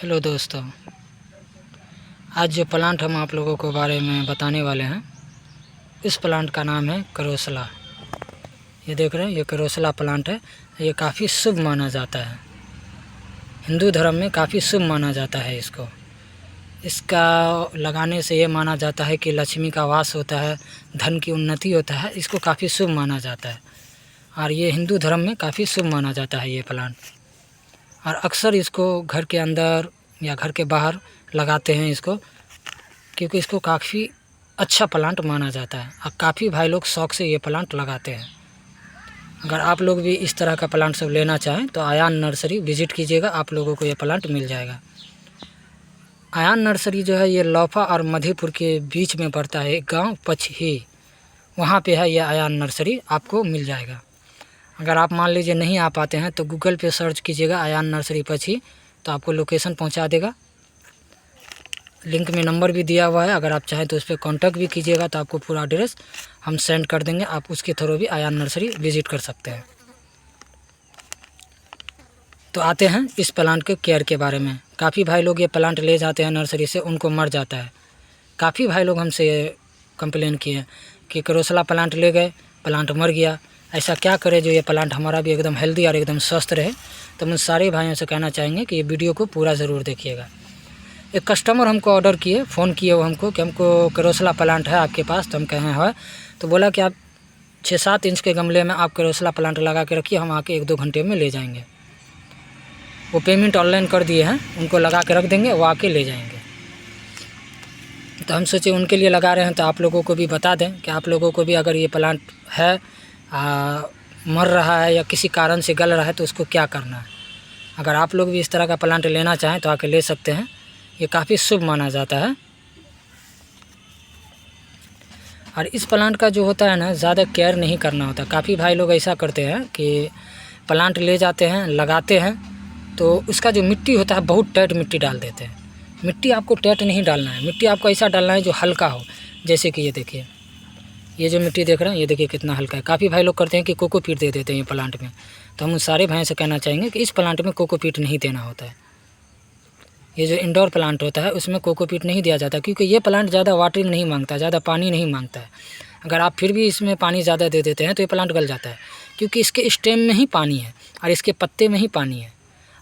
Hello दोस्तों, आज जो प्लांट हम आप लोगों को बारे में बताने वाले हैं, इस प्लांट का नाम है करोसला। ये देख रहे हैं, ये करोसला प्लांट है। ये काफ़ी शुभ माना जाता है, हिंदू धर्म में काफ़ी शुभ माना जाता है इसको। इसका लगाने से ये माना जाता है कि लक्ष्मी का वास होता है, धन की उन्नति होता है। इसको काफ़ी शुभ माना जाता है और ये हिंदू धर्म में काफ़ी शुभ माना जाता है ये प्लांट। और अक्सर इसको घर के अंदर या घर के बाहर लगाते हैं इसको, क्योंकि इसको काफ़ी अच्छा प्लांट माना जाता है और काफ़ी भाई लोग शौक़ से ये प्लांट लगाते हैं। अगर आप लोग भी इस तरह का प्लांट सब लेना चाहें तो आयान नर्सरी विज़िट कीजिएगा, आप लोगों को ये प्लांट मिल जाएगा। आयान नर्सरी जो है ये लौफा और मधेपुर के बीच में पड़ता है, एक गाँव पचही, वहाँ पे है ये आयान नर्सरी, आपको मिल जाएगा। अगर आप मान लीजिए नहीं आ पाते हैं तो गूगल पे सर्च कीजिएगा आयान नर्सरी पचही, तो आपको लोकेशन पहुंचा देगा। लिंक में नंबर भी दिया हुआ है, अगर आप चाहें तो उस पर कॉन्टैक्ट भी कीजिएगा तो आपको पूरा एड्रेस हम सेंड कर देंगे। आप उसके थ्रू भी आयान नर्सरी विज़िट कर सकते हैं। तो आते हैं इस प्लांट के केयर के बारे में। काफ़ी भाई लोग ये प्लांट ले जाते हैं नर्सरी से, उनको मर जाता है। काफ़ी भाई लोग हमसे कंप्लेन किए कि करोसला प्लांट ले गए, प्लांट मर गया, ऐसा क्या करें जो ये प्लांट हमारा भी एकदम हेल्दी और एकदम स्वस्थ रहे। तो मैं सारे भाइयों से कहना चाहेंगे कि ये वीडियो को पूरा ज़रूर देखिएगा। एक कस्टमर हमको ऑर्डर किए, फ़ोन किए वो हमको कि हमको करोसला प्लांट है आपके पास, तो हम कहे हैं। तो बोला कि आप 6-7 इंच के गमले में आप करोसला प्लांट लगा के रखिए, हम आके 1-2 घंटे में ले जाएंगे। वो पेमेंट ऑनलाइन कर दिए हैं, उनको लगा के रख देंगे, वो आके ले जाएंगे। तो हम सोचे उनके लिए लगा रहे हैं तो आप लोगों को भी बता दें कि आप लोगों को भी अगर ये प्लांट है मर रहा है या किसी कारण से गल रहा है तो उसको क्या करना है। अगर आप लोग भी इस तरह का प्लांट लेना चाहें तो आके ले सकते हैं, ये काफ़ी शुभ माना जाता है। और इस प्लांट का जो होता है ना, ज़्यादा केयर नहीं करना होता। काफ़ी भाई लोग ऐसा करते हैं कि प्लांट ले जाते हैं, लगाते हैं, तो उसका जो मिट्टी होता है बहुत टाइट मिट्टी डाल देते हैं। मिट्टी आपको टाइट नहीं डालना है, मिट्टी आपको ऐसा डालना है जो हल्का हो। जैसे कि ये देखिए, ये जो मिट्टी देख रहे हैं ये देखिए कितना हल्का है। काफ़ी भाई लोग करते हैं कि कोकोपीट दे देते हैं ये प्लांट में, तो हम उन सारे भाइयों से कहना चाहेंगे कि इस प्लांट में कोकोपीट नहीं देना होता है। ये जो इंडोर प्लांट होता है उसमें कोकोपीट नहीं दिया जाता, क्योंकि ये प्लांट ज़्यादा वाटरिंग नहीं मांगता, ज़्यादा पानी नहीं मांगता है। अगर आप फिर भी इसमें पानी ज़्यादा दे देते हैं तो ये प्लांट गल जाता है, क्योंकि इसके स्टेम में ही पानी है और इसके पत्ते में ही पानी है।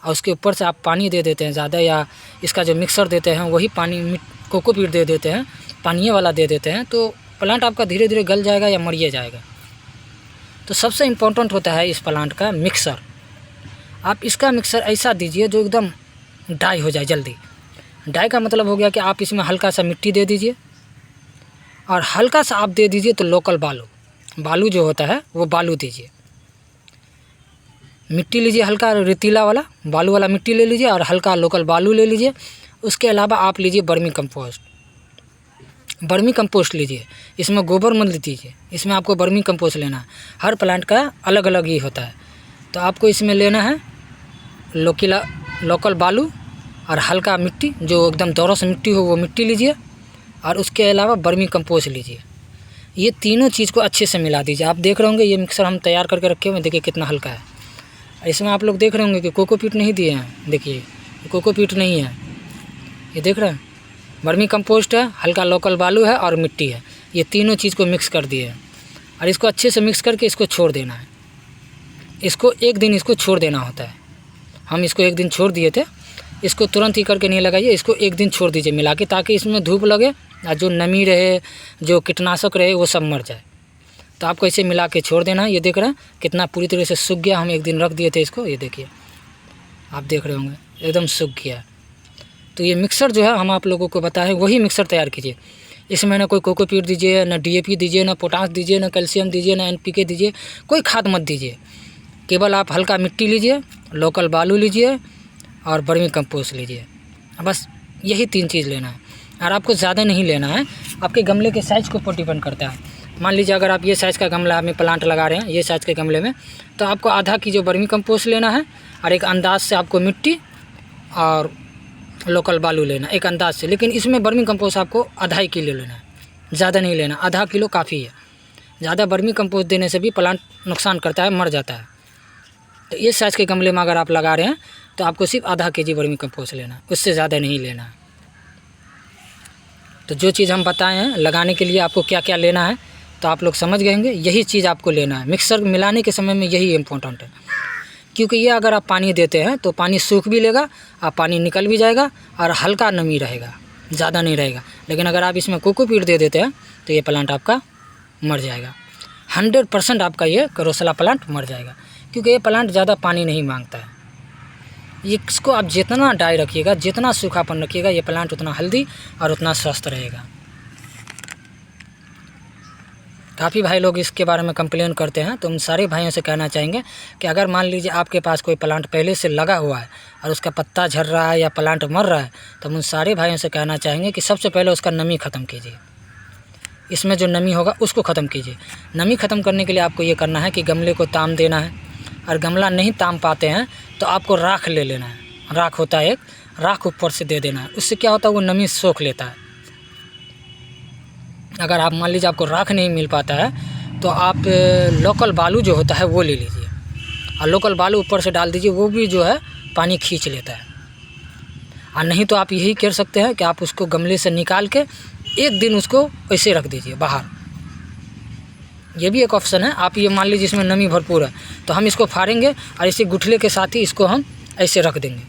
और उसके ऊपर से आप पानी दे देते हैं ज़्यादा, या इसका जो मिक्सर देते हैं वही पानी कोकोपीट दे देते हैं, पानी वाला दे देते हैं, तो प्लांट आपका धीरे धीरे गल जाएगा या मरिए जाएगा। तो सबसे इम्पोर्टेंट होता है इस प्लांट का मिक्सर। आप इसका मिक्सर ऐसा दीजिए जो एकदम ड्राई हो जाए जल्दी। ड्राई का मतलब हो गया कि आप इसमें हल्का सा मिट्टी दे दीजिए और हल्का सा आप दे दीजिए तो लोकल बालू जो होता है वो बालू दीजिए। मिट्टी लीजिए, हल्का रेतीला वाला बालू वाला मिट्टी ले लीजिए और हल्का लोकल बालू ले लीजिए। उसके अलावा आप लीजिए बर्मी कंपोस्ट लीजिए। इसमें गोबर मत दीजिए, इसमें आपको बर्मी कंपोस्ट लेना है। हर प्लांट का अलग अलग ही होता है। तो आपको इसमें लेना है लोकल बालू और हल्का मिट्टी, जो एकदम दोरस मिट्टी हो वो मिट्टी लीजिए, और उसके अलावा बर्मी कंपोस्ट लीजिए। ये तीनों चीज़ को अच्छे से मिला दीजिए। आप देख रहे होंगे ये मिक्सर हम तैयार करके रखे हुए हैं, देखिए कितना हल्का है। इसमें आप लोग देख रहे होंगे कि कोकोपीट नहीं दिए हैं, देखिए कोकोपीट नहीं है, ये देख रहे हैं। वर्मी कंपोस्ट है, हल्का लोकल बालू है और मिट्टी है। ये तीनों चीज़ को मिक्स कर दिए और इसको अच्छे से मिक्स करके इसको छोड़ देना है। इसको 1 दिन इसको छोड़ देना होता है। हम इसको 1 दिन छोड़ दिए थे, इसको तुरंत ही करके नहीं लगाइए, इसको 1 दिन छोड़ दीजिए मिला के, ताकि इसमें धूप लगे और जो नमी रहे, जो कीटनाशक रहे, वो सब मर जाए। तो आपको इसे मिला के छोड़ देना है। ये देख रहे हैं कितना पूरी तरह से सूख गया। हम 1 दिन रख दिए थे इसको, ये देखिए आप देख रहे होंगे एकदम सूख गया। तो ये मिक्सर जो है हम आप लोगों को बताएं, वही मिक्सर तैयार कीजिए। इसमें ना कोई कोकोपीट दीजिए, ना DAP दीजिए, ना पोटास दीजिए, ना कैल्शियम दीजिए, ना NPK दीजिए, कोई खाद मत दीजिए। केवल आप हल्का मिट्टी लीजिए, लोकल बालू लीजिए और बर्मी कंपोस्ट लीजिए। बस यही 3 चीज़ लेना है और आपको ज़्यादा नहीं लेना है। आपके गमले के साइज़ के ऊपर डिपेंड करता है। मान लीजिए अगर आप ये साइज़ का गमला में प्लांट लगा रहे हैं, ये साइज़ के गमले में, तो आपको आधा किलो बर्मी कंपोस्ट लेना है और एक अंदाज से आपको मिट्टी और लोकल बालू लेना, एक अंदाज से। लेकिन इसमें बर्मी कंपोस्ट आपको ½ किलो लेना है, ज़्यादा नहीं लेना। ½ किलो काफ़ी है। ज़्यादा बर्मी कंपोस्ट देने से भी प्लांट नुकसान करता है, मर जाता है। तो इस साइज़ के गमले में अगर आप लगा रहे हैं तो आपको सिर्फ आधा केजी वर्मी कंपोस्ट लेना है, उससे ज़्यादा नहीं लेना है। तो जो चीज़ हम बताए हैं लगाने के लिए आपको क्या क्या लेना है तो आप लोग समझ गए होंगे। यही चीज़ आपको लेना है। मिक्सर मिलाने के समय में यही इम्पोर्टेंट है, क्योंकि ये अगर आप पानी देते हैं तो पानी सूख भी लेगा, आप पानी निकल भी जाएगा और हल्का नमी रहेगा, ज़्यादा नहीं रहेगा। लेकिन अगर आप इसमें कोकोपीट दे देते हैं तो ये प्लांट आपका मर जाएगा। 100% आपका ये करोसला प्लांट मर जाएगा, क्योंकि ये प्लांट ज़्यादा पानी नहीं मांगता है। इसको आप जितना ड्राई रखिएगा, जितना सूखापन रखिएगा, ये प्लांट उतना हेल्दी और उतना स्वस्थ रहेगा। काफ़ी भाई लोग इसके बारे में कंप्लेन करते हैं, तो उन सारे भाइयों से कहना चाहेंगे कि अगर मान लीजिए आपके पास कोई प्लांट पहले से लगा हुआ है और उसका पत्ता झड़ रहा है या प्लांट मर रहा है, तो हम उन सारे भाइयों से कहना चाहेंगे कि सबसे पहले उसका नमी ख़त्म कीजिए। इसमें जो नमी होगा उसको ख़त्म कीजिए। नमी ख़त्म करने के लिए आपको ये करना है कि गमले को ताम देना है, और गमला नहीं ताम पाते हैं तो आपको राख ले लेना है। राख होता है एक, राख ऊपर से दे देना है। उससे क्या होता है, वो नमी सोख लेता है। अगर आप मान लीजिए आपको राख नहीं मिल पाता है तो आप लोकल बालू जो होता है वो ले लीजिए, और लोकल बालू ऊपर से डाल दीजिए, वो भी जो है पानी खींच लेता है। और नहीं तो आप यही कर सकते हैं कि आप उसको गमले से निकाल के एक दिन उसको ऐसे रख दीजिए बाहर। ये भी एक ऑप्शन है। आप ये मान लीजिए इसमें नमी भरपूर है तो हम इसको फाड़ेंगे और इसी गुठले के साथ ही इसको हम ऐसे रख देंगे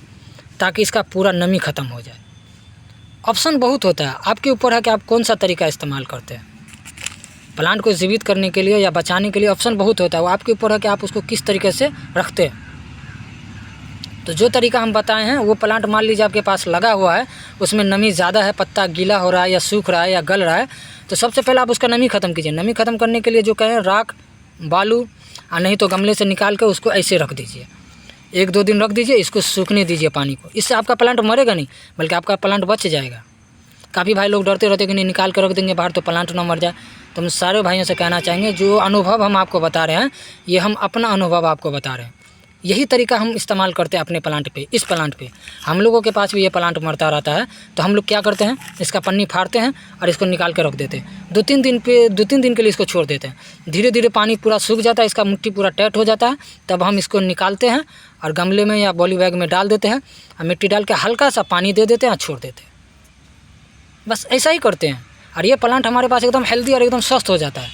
ताकि इसका पूरा नमी ख़त्म हो जाए। ऑप्शन बहुत होता है, आपके ऊपर है कि आप कौन सा तरीका इस्तेमाल करते हैं। प्लांट को जीवित करने के लिए या बचाने के लिए ऑप्शन बहुत होता है, वो आपके ऊपर है कि आप उसको किस तरीके से रखते हैं। तो जो तरीका हम बताए हैं वो प्लांट मान लीजिए आपके पास लगा हुआ है, उसमें नमी ज़्यादा है, पत्ता गीला हो रहा है या सूख रहा है या गल रहा है, तो सबसे पहले आप उसका नमी ख़त्म कीजिए। नमी ख़त्म करने के लिए जो कहें राख, बालू, और नहीं तो गमले से निकाल के उसको ऐसे रख दीजिए। 1-2 दिन रख दीजिए, इसको सूखने दीजिए पानी को। इससे आपका प्लांट मरेगा नहीं, बल्कि आपका प्लांट बच जाएगा। काफ़ी भाई लोग डरते रहते कि नहीं निकाल कर रख देंगे बाहर तो प्लांट ना मर जाए। तो हम सारे भाइयों से कहना चाहेंगे, जो अनुभव हम आपको बता रहे हैं ये हम अपना अनुभव आपको बता रहे हैं। यही तरीका हम इस्तेमाल करते हैं अपने प्लांट पे। इस प्लांट पे हम लोगों के पास भी ये प्लांट मरता रहता है, तो हम लोग क्या करते हैं, इसका पन्नी फाड़ते हैं और इसको निकाल के रख देते हैं। 2-3 दिन के लिए इसको छोड़ देते हैं। धीरे धीरे पानी पूरा सूख जाता है, इसका मिट्टी पूरा टाइट हो जाता है, तब हम इसको निकालते हैं और गमले में या पॉली बैग में डाल देते हैं और मिट्टी डाल के हल्का सा पानी दे देते हैं और छोड़ देते हैं। बस ऐसा ही करते हैं और ये प्लांट हमारे पास एकदम हेल्दी और एकदम स्वस्थ हो जाता है।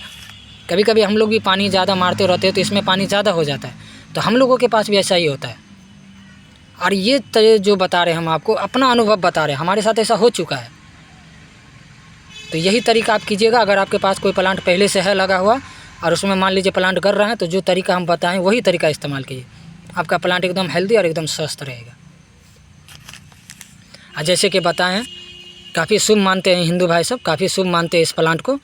कभी कभी हम लोग भी पानी ज़्यादा मारते रहते हैं तो इसमें पानी ज़्यादा हो जाता है, तो हम लोगों के पास भी ऐसा ही होता है। और ये जो बता रहे हैं हम आपको अपना अनुभव बता रहे हैं, हमारे साथ ऐसा हो चुका है। तो यही तरीका आप कीजिएगा। अगर आपके पास कोई प्लांट पहले से है लगा हुआ और उसमें मान लीजिए प्लांट कर रहा है, तो जो तरीका हम बताएं वही तरीका इस्तेमाल कीजिए। आपका प्लांट एकदम हेल्दी और एकदम स्वस्थ रहेगा। और जैसे कि बताएं, काफ़ी शुभ मानते हैं हिंदू भाई सब, काफ़ी शुभ मानते हैं इस प्लांट को।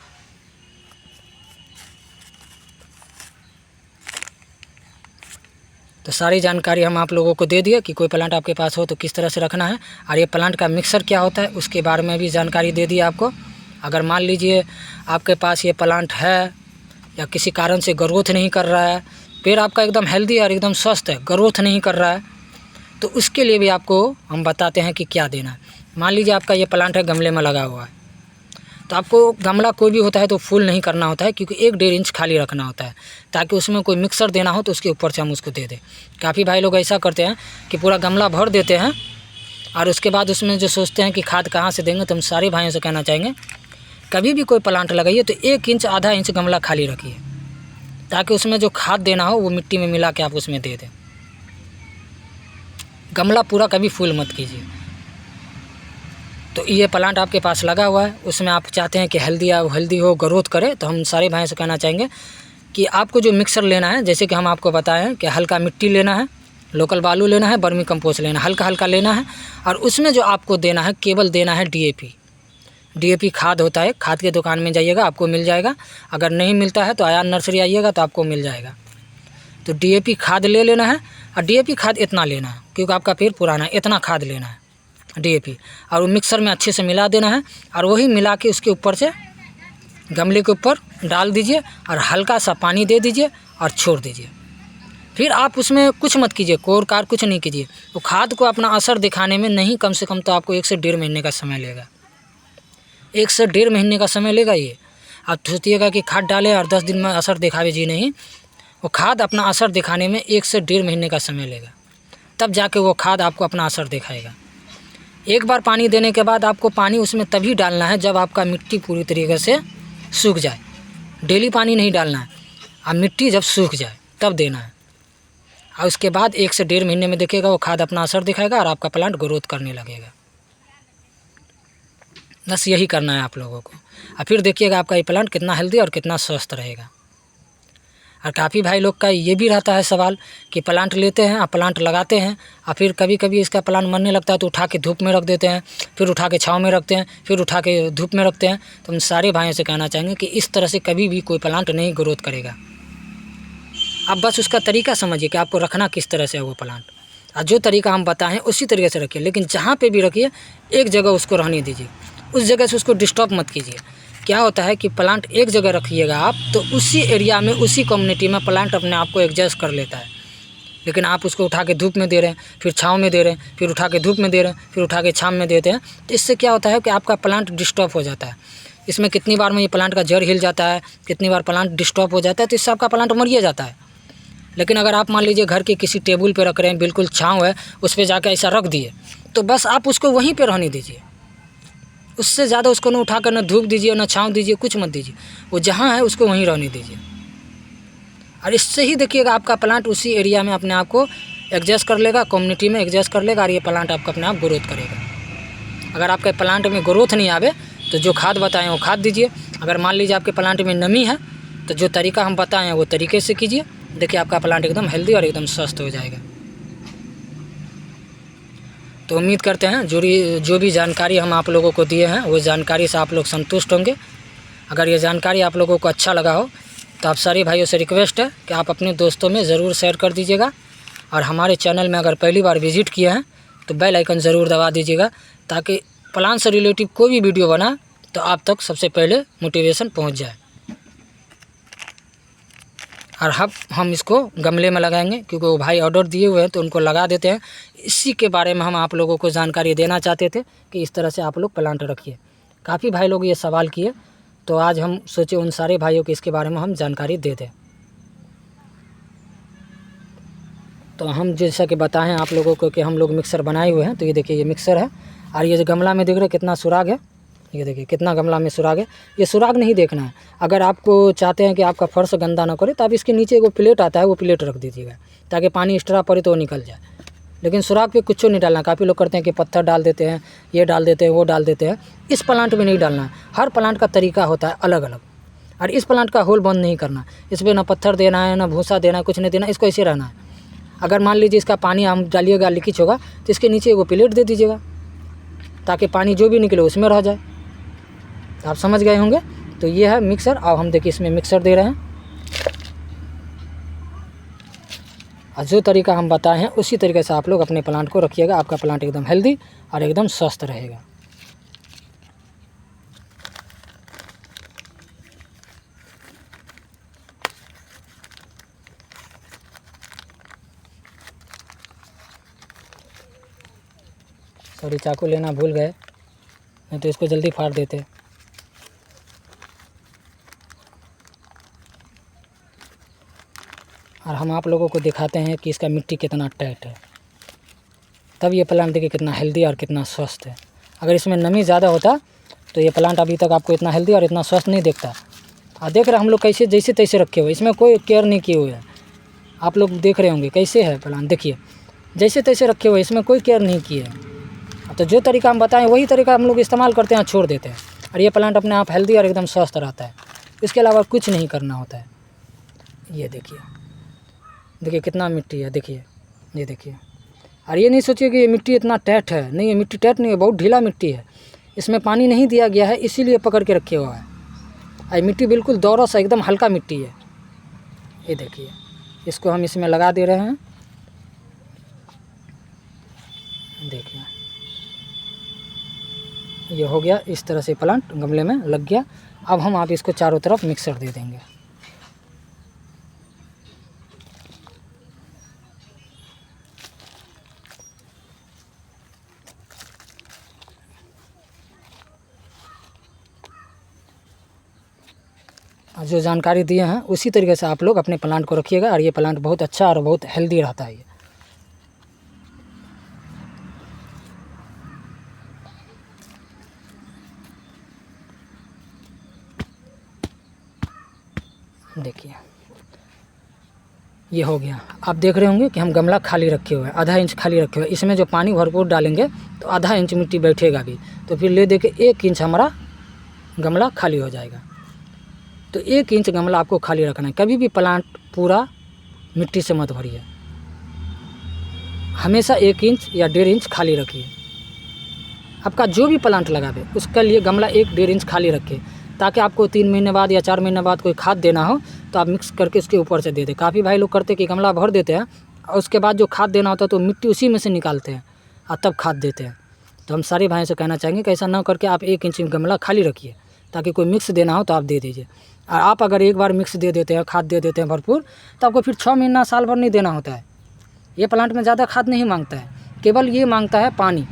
तो सारी जानकारी हम आप लोगों को दे दिए कि कोई प्लांट आपके पास हो तो किस तरह से रखना है, और ये प्लांट का मिक्सर क्या होता है उसके बारे में भी जानकारी दे दी आपको। अगर मान लीजिए आपके पास ये प्लांट है या किसी कारण से ग्रोथ नहीं कर रहा है, पेड़ आपका एकदम हेल्दी और एकदम स्वस्थ है, ग्रोथ नहीं कर रहा है, तो उसके लिए भी आपको हम बताते हैं कि क्या देना है। मान लीजिए आपका ये प्लांट है गमले में लगा हुआ है, तो आपको गमला कोई भी होता है तो फुल नहीं करना होता है, क्योंकि 1-1.5 इंच खाली रखना होता है, ताकि उसमें कोई मिक्सर देना हो तो उसके ऊपर से हम उसको दे दें। काफ़ी भाई लोग ऐसा करते हैं कि पूरा गमला भर देते हैं और उसके बाद उसमें जो सोचते हैं कि खाद कहाँ से देंगे। तो हम सारे भाइयों से कहना चाहेंगे, कभी भी कोई प्लांट लगाइए तो 1 इंच आधा इंच गमला खाली रखिए, ताकि उसमें जो खाद देना हो वो मिट्टी में मिला के आप उसमें दे दें। गमला पूरा कभी फुल मत कीजिए। तो ये प्लांट आपके पास लगा हुआ है, उसमें आप चाहते हैं कि हेल्दी हो, ग्रोथ करे, तो हम सारे भाई से कहना चाहेंगे कि आपको जो मिक्सर लेना है, जैसे कि हम आपको बताएं कि हल्का मिट्टी लेना है, लोकल बालू लेना है, वर्मी कंपोस्ट लेना है, हल्का हल्का लेना है, और उसमें जो आपको देना है केवल देना है DAP खाद होता है। खाद के दुकान में जाइएगा, आपको मिल जाएगा। अगर नहीं मिलता है तो आयान नर्सरी आइएगा तो आपको मिल जाएगा। तो DAP खाद ले लेना है, और DAP खाद इतना लेना है क्योंकि आपका पेड़ पुराना है, इतना खाद लेना है DAP, और वो मिक्सर में अच्छे से मिला देना है, और वही मिला के उसके ऊपर से गमले के ऊपर डाल दीजिए और हल्का सा पानी दे दीजिए और छोड़ दीजिए। फिर आप उसमें कुछ मत कीजिए, कोर कार कुछ नहीं कीजिए। वो खाद को अपना असर दिखाने में नहीं कम से कम तो आपको 1 से 1.5 महीने का समय लेगा। 1 से 1.5 महीने का समय लेगा ये। आप सोचिएगा कि खाद डालें और 10 दिन में असर दिखावे, जी नहीं। वो खाद अपना असर दिखाने में 1 से 1.5 महीने का समय लेगा। तब जाके वो खाद आपको अपना असर दिखाएगा। एक बार पानी देने के बाद आपको पानी उसमें तभी डालना है जब आपका मिट्टी पूरी तरीके से सूख जाए। डेली पानी नहीं डालना है, अब मिट्टी जब सूख जाए तब देना है। और उसके बाद 1 से 1.5 महीने में देखिएगा वो खाद अपना असर दिखाएगा और आपका प्लांट ग्रोथ करने लगेगा। बस यही करना है आप लोगों को, और फिर देखिएगा आपका ये प्लांट कितना हेल्दी और कितना स्वस्थ रहेगा। और काफ़ी भाई लोग का ये भी रहता है सवाल कि प्लांट लेते हैं और प्लांट लगाते हैं और फिर कभी कभी इसका प्लांट मरने लगता है तो उठा के धूप में रख देते हैं, फिर उठा के छाँव में रखते हैं, फिर उठा के धूप में रखते हैं। तो हम सारे भाइयों से कहना चाहेंगे कि इस तरह से कभी भी कोई प्लांट नहीं ग्रोथ करेगा। आप बस उसका तरीका समझिए कि आपको रखना किस तरह से है वो प्लांट, और जो तरीका हम बताएं उसी तरीके से रखिए। लेकिन जहाँ पे भी रखिए एक जगह उसको रहने दीजिए, उस जगह से उसको डिस्टर्ब मत कीजिए। क्या होता है कि प्लांट एक जगह रखिएगा आप तो उसी एरिया में, उसी कम्युनिटी में प्लांट अपने आप को एडजस्ट कर लेता है। लेकिन आप उसको उठा के धूप में दे रहे हैं, फिर छाँव में दे रहे हैं, फिर उठा के धूप में दे रहे हैं, फिर उठा के छाँव में देते हैं, तो इससे क्या होता है कि आपका प्लांट डिस्टर्ब हो जाता है। इसमें कितनी बार में ये प्लांट का जड़ हिल जाता है, कितनी बार प्लांट डिस्टर्ब हो जाता है, तो इससे आपका प्लांट मरिए जाता है। लेकिन अगर आप मान लीजिए घर के किसी टेबल पे रख रहे हैं, बिल्कुल छाँव है, उस पर जाकर ऐसा रख दिए, तो बस आप उसको वहीं पे रहने दीजिए। उससे ज़्यादा उसको न उठाकर न धूप दीजिए, न छाँव दीजिए, कुछ मत दीजिए। वो जहाँ है उसको वहीं रहने दीजिए। और इससे ही देखिएगा आपका प्लांट उसी एरिया में अपने आप को एडजस्ट कर लेगा, कम्युनिटी में एडजस्ट कर लेगा, और ये प्लांट आपका अपने आप ग्रोथ करेगा। अगर आपके प्लांट में ग्रोथ नहीं आवे तो जो खाद बताएं वो खाद दीजिए। अगर मान लीजिए आपके प्लांट में नमी है तो जो तरीका हम बताएं वो तरीके से कीजिए। देखिए आपका प्लांट एकदम हेल्दी और एकदम स्वस्थ हो जाएगा। तो उम्मीद करते हैं जो भी जानकारी हम आप लोगों को दिए हैं वो जानकारी से आप लोग संतुष्ट होंगे। अगर ये जानकारी आप लोगों को अच्छा लगा हो तो आप सारे भाइयों से रिक्वेस्ट है कि आप अपने दोस्तों में ज़रूर शेयर कर दीजिएगा। और हमारे चैनल में अगर पहली बार विज़िट किए हैं तो बेल आइकन ज़रूर दबा दीजिएगा, ताकि प्लांट से रिलेटिव कोई भी वीडियो बना तो आप तक सबसे पहले मोटिवेशन पहुँच जाए। और हम इसको गमले में लगाएंगे क्योंकि वो भाई ऑर्डर दिए हुए हैं तो उनको लगा देते हैं। इसी के बारे में हम आप लोगों को जानकारी देना चाहते थे कि इस तरह से आप लोग प्लांट रखिए। काफ़ी भाई लोग ये सवाल किए तो आज हम सोचे उन सारे भाइयों को इसके बारे में हम जानकारी दे दें। तो हम जैसा कि बताएं आप लोगों को कि हम लोग मिक्सर बनाए हुए हैं। तो ये देखिए ये मिक्सर है, और ये जो गमला में देख रहे कितना सुराग है, ये देखिए कितना गमला में सुराग है। ये सुराग नहीं देखना है। अगर आपको चाहते हैं कि आपका फर्श गंदा ना करे तो आप इसके नीचे वो प्लेट आता है, वो प्लेट रख दीजिएगा ताकि पानी एक्स्ट्रा पड़े तो वो निकल जाए। लेकिन सुराग पे कुछ नहीं डालना। काफ़ी लोग करते हैं कि पत्थर डाल देते हैं, ये डाल देते हैं, वो डाल देते हैं। इस प्लांट में नहीं डालना है। हर प्लांट का तरीका होता है अलग अलग, और इस प्लांट का होल बंद नहीं करना। इस पर ना पत्थर देना है, ना भूसा देना है, कुछ नहीं देना, इसको ऐसे रहना है। अगर मान लीजिए इसका पानी हम डालिएगा लीकेज होगा तो इसके नीचे वो प्लेट दे दीजिएगा ताकि पानी जो भी निकले उसमें रह जाए। आप समझ गए होंगे। तो ये है मिक्सर। अब हम देखिए इसमें मिक्सर दे रहे हैं, और जो तरीका हम बताए हैं उसी तरीके से आप लोग अपने प्लांट को रखिएगा। आपका प्लांट एकदम हेल्दी और एकदम स्वस्थ रहेगा। सॉरी चाकू लेना भूल गए, नहीं तो इसको जल्दी फाड़ देते। और हम आप लोगों को दिखाते हैं कि इसका मिट्टी कितना टाइट है, तब ये प्लांट देखिए कितना हेल्दी और कितना स्वस्थ है। अगर इसमें नमी ज़्यादा होता तो ये प्लांट अभी तक आपको इतना हेल्दी और इतना स्वस्थ नहीं दिखता। और देख रहे हम लोग कैसे जैसे तैसे रखे हुए, इसमें कोई केयर नहीं किए हुए हैं। आप लोग देख रहे होंगे कैसे है प्लांट, देखिए जैसे तैसे रखे हुए, इसमें कोई केयर नहीं किए। तो जो तरीका हम बताएं वही तरीका हम लोग इस्तेमाल करते हैं, छोड़ देते हैं, और ये प्लांट अपने आप हेल्दी और एकदम स्वस्थ रहता है। इसके अलावा कुछ नहीं करना होता है। ये देखिए देखिए कितना मिट्टी है, देखिए ये देखिए। और ये नहीं सोचिए कि ये मिट्टी इतना टाइट है, नहीं ये मिट्टी टाइट नहीं है, बहुत ढीला मिट्टी है। इसमें पानी नहीं दिया गया है इसीलिए पकड़ के रखे हुआ है। और मिट्टी बिल्कुल दोरस एकदम हल्का मिट्टी है। ये देखिए इसको हम इसमें लगा दे रहे हैं, देखिए ये हो गया। इस तरह से प्लांट गमले में लग गया। अब हम आप इसको चारों तरफ मिक्सर दे देंगे। जो जानकारी दिए हैं उसी तरीके से आप लोग अपने प्लांट को रखिएगा, और ये प्लांट बहुत अच्छा और बहुत हेल्दी रहता है। ये देखिए ये हो गया। आप देख रहे होंगे कि हम गमला खाली रखे हुए हैं, आधा इंच खाली रखे हुए हैं। इसमें जो पानी भरपूर डालेंगे तो आधा इंच मिट्टी बैठेगा भी, तो फिर ले दे के 1 इंच हमारा गमला खाली हो जाएगा। तो 1 इंच गमला आपको खाली रखना है। कभी भी प्लांट पूरा मिट्टी से मत भरिए, हमेशा 1 इंच या 1.5 इंच खाली रखिए। आपका जो भी प्लांट लगावे उसके लिए गमला 1-1.5 इंच खाली रखिए, ताकि आपको 3 महीने बाद या 4 महीने बाद कोई खाद देना हो तो आप मिक्स करके उसके ऊपर से दे दें। काफ़ी भाई लोग करते कि गमला भर देते हैं और उसके बाद जो खाद देना होता है तो मिट्टी उसी में से निकालते हैं और तब खाद देते हैं। तो हम सारे भाइयों से कहना चाहेंगे कि ऐसा ना करके आप 1 इंच गमला खाली रखिए, ताकि कोई मिक्स देना हो तो आप दे दीजिए। और आप अगर एक बार मिक्स दे देते हैं, खाद दे देते हैं भरपूर, तो आपको फिर 6 महीना साल भर नहीं देना होता है। ये प्लांट में ज़्यादा खाद नहीं मांगता है, केवल ये मांगता है पानी।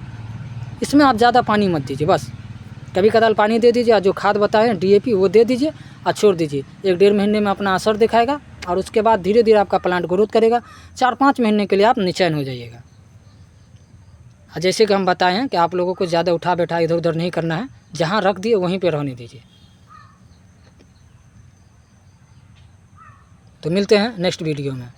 इसमें आप ज़्यादा पानी मत दीजिए, बस कभी कदाल पानी दे दीजिए और जो खाद बताएं DAP वो दे दीजिए और छोड़ दीजिए। 1-1.5 महीने में अपना असर दिखाएगा और उसके बाद धीरे धीरे आपका प्लांट ग्रोथ करेगा। 4-5 महीने के लिए आप निचैन हो जाइएगा। जैसे कि हम बताए हैं कि आप लोगों को ज़्यादा उठा बैठा इधर उधर नहीं करना है, जहाँ रख दिए वहीं पे रहने दीजिए। तो मिलते हैं नेक्स्ट वीडियो में।